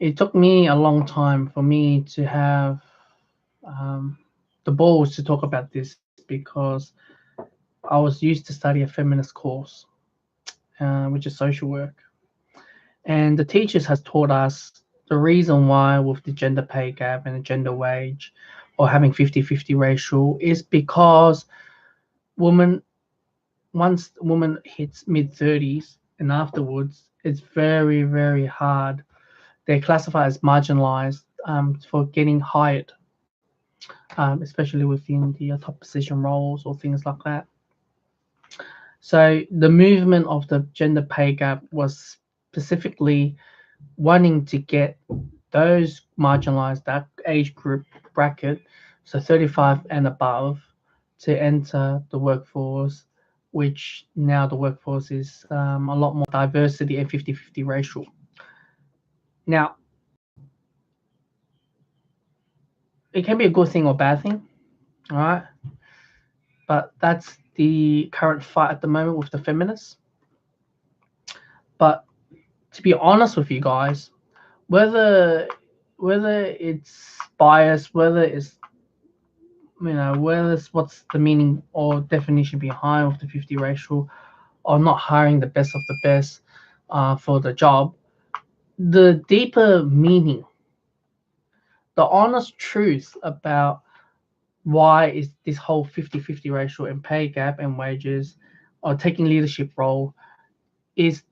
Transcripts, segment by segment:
It took me a long time for me to have um, the balls to talk about this because I was used to study a feminist course, which is social work, and the teachers has taught us the reason why with the gender pay gap and the gender wage or having 50-50 ratio is because women once the woman hits mid 30s and afterwards it's very hard. They're classified as marginalized for getting hired, especially within the top position roles or things like that. So the movement of the gender pay gap was specifically wanting to get those marginalized, that age group bracket, so 35 and above, to enter the workforce, which now the workforce is a lot more diversity and 50-50 racial. Now, it can be a good thing or bad thing, all right? But that's the current fight at the moment with the feminists. But to be honest with you guys, whether it's biased, whether it's whether it's what's the meaning or definition behind of the 50 racial or not hiring the best of the best for the job, the deeper meaning, the honest truth about why is this whole 50-50 ratio and pay gap and wages or taking leadership role is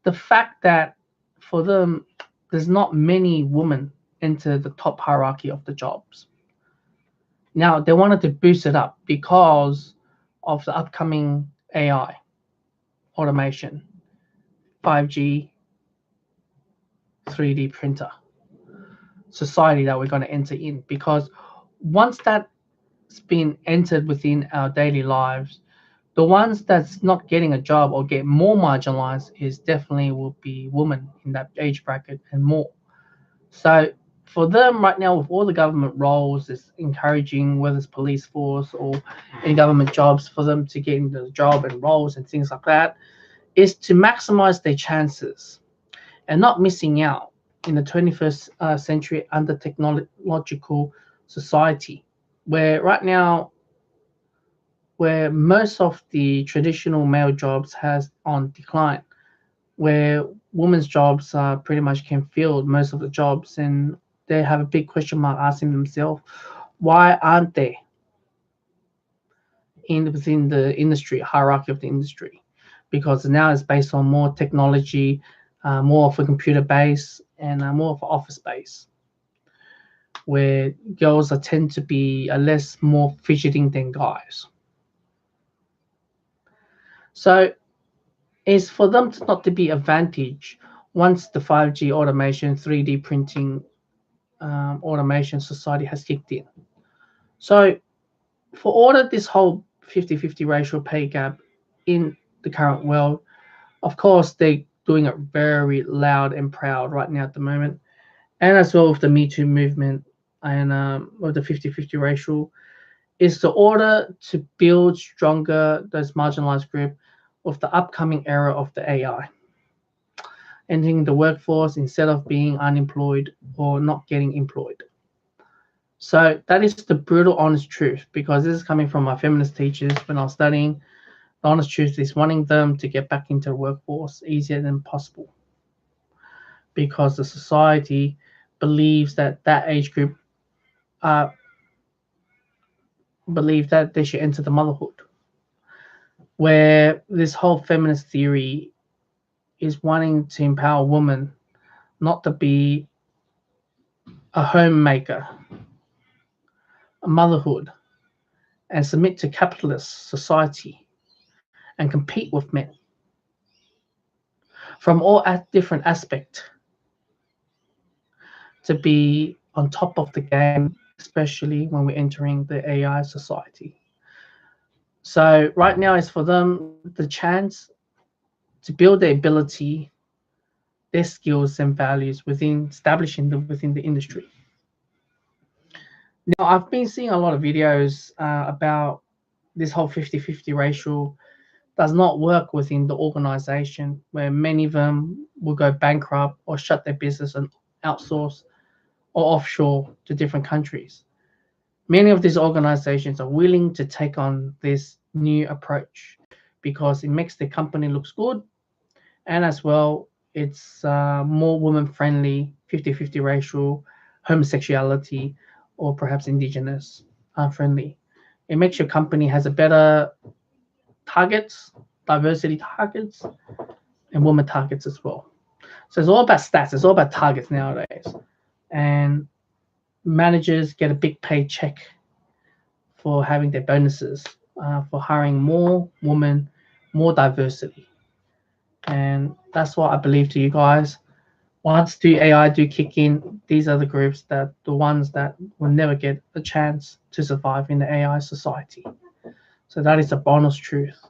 the fact that for them there's not many women enter the top hierarchy of the jobs. Now they wanted to boost it up because of the upcoming AI, automation, 5G, 3D printer society that we're going to enter in. Because once that's been entered within our daily lives, the ones that's not getting a job or get more marginalized is definitely will be women in that age bracket and more. So for them right now, with all the government roles, it's encouraging whether it's police force or any government jobs for them to get into the job and roles and things like that, is to maximize their chances and not missing out in the 21st century under technological society, where right now where most of the traditional male jobs has on decline, where women's jobs pretty much can fill most of the jobs, and they have a big question mark asking themselves, why aren't they in within the industry hierarchy of the industry? Because now it's based on more technology, more of a computer base, and more of an office base, where girls are tend to be less more fidgeting than guys. So is for them to not to be advantage once the 5G automation, 3D printing, automation society has kicked in. So for all of this whole 50-50 racial pay gap in the current world, of course they're doing it very loud and proud right now at the moment, and as well with the Me Too movement and with the 50-50 racial, is the order to build stronger those marginalized group with the upcoming era of the AI entering the workforce instead of being unemployed or not getting employed. So that is the brutal, honest truth. Because this is coming from my feminist teachers when I was studying. The honest truth is wanting them to get back into the workforce easier than possible, because the society believes that that age group uh, believe that they should enter the motherhood. Where this whole feminist theory is wanting to empower women not to be a homemaker, a motherhood, and submit to capitalist society and compete with men from all different aspects to be on top of the game, especially when we're entering the AI society. So right now is for them the chance to build their ability, their skills and values within establishing the within the industry. Now I've been seeing a lot of videos about this whole 50-50 ratio does not work within the organization, where many of them will go bankrupt or shut their business and outsource or offshore to different countries. Many of these organizations are willing to take on this new approach because it makes the company looks good, and as well it's more woman friendly, 50-50 racial, homosexuality, or perhaps indigenous friendly. It makes your company has a better targets, diversity targets, and woman targets as well. So it's all about stats, it's all about targets nowadays. And managers get a big paycheck for having their bonuses, for hiring more women, more diversity. And that's what I believe to you guys. Once do AI do kick in, these are the groups that the ones that will never get a chance to survive in the AI society. So that is a bonus truth.